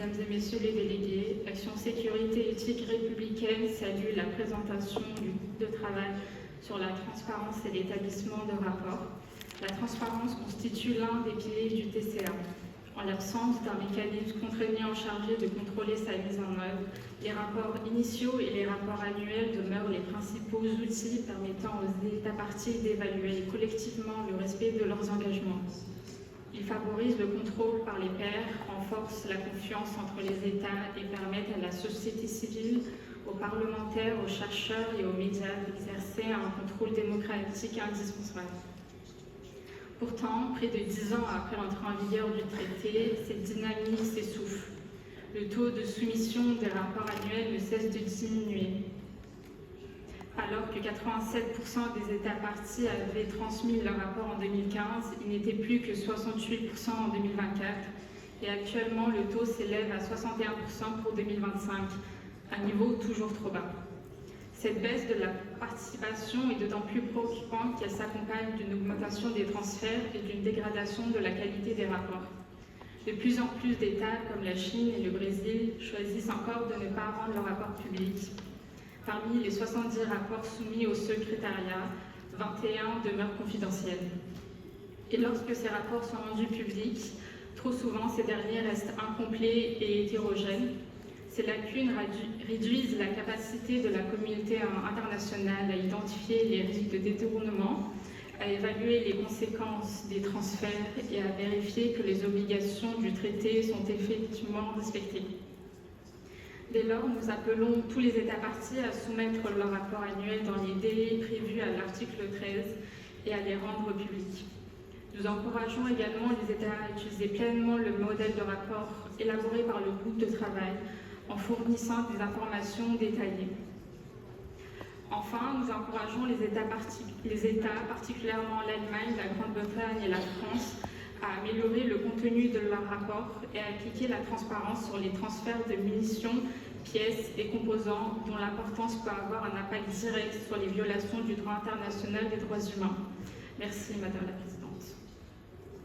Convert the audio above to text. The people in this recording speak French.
Mesdames et Messieurs les délégués, Action Sécurité Éthique Républicaine salue la présentation du groupe de travail sur la transparence et l'établissement de rapports. La transparence constitue l'un des piliers du TCA. En l'absence d'un mécanisme contraignant chargé de contrôler sa mise en œuvre, les rapports initiaux et les rapports annuels demeurent les principaux outils permettant aux États parties d'évaluer collectivement le respect de leurs engagements. Ils favorisent le contrôle par les pairs, renforcent la confiance entre les États et permettent à la société civile, aux parlementaires, aux chercheurs et aux médias d'exercer un contrôle démocratique indispensable. Pourtant, près de 10 ans après l'entrée en vigueur du traité, cette dynamique s'essouffle. Le taux de soumission des rapports annuels ne cesse de diminuer. Alors que 87% des États parties avaient transmis leur rapport en 2015, il n'était plus que 68% en 2024 et actuellement le taux s'élève à 61% pour 2025, un niveau toujours trop bas. Cette baisse de la participation est d'autant plus préoccupante qu'elle s'accompagne d'une augmentation des transferts et d'une dégradation de la qualité des rapports. De plus en plus d'États comme la Chine et le Brésil choisissent encore de ne pas rendre leurs rapports publics. Parmi les 70 rapports soumis au secrétariat, 21 demeurent confidentiels. Et lorsque ces rapports sont rendus publics, trop souvent ces derniers restent incomplets et hétérogènes. Ces lacunes réduisent la capacité de la communauté internationale à identifier les risques de détournement, à évaluer les conséquences des transferts et à vérifier que les obligations du traité sont effectivement respectées. Dès lors, nous appelons tous les États parties à soumettre leur rapport annuel dans les délais prévus à l'article 13 et à les rendre publics. Nous encourageons également les États à utiliser pleinement le modèle de rapport élaboré par le groupe de travail en fournissant des informations détaillées. Enfin, nous encourageons les États, particulièrement l'Allemagne, la Grande-Bretagne et la France, à améliorer le contenu de leur rapport et à appliquer la transparence sur les transferts de munitions, pièces et composants dont l'importance peut avoir un impact direct sur les violations du droit international des droits humains. Merci, Madame la Présidente.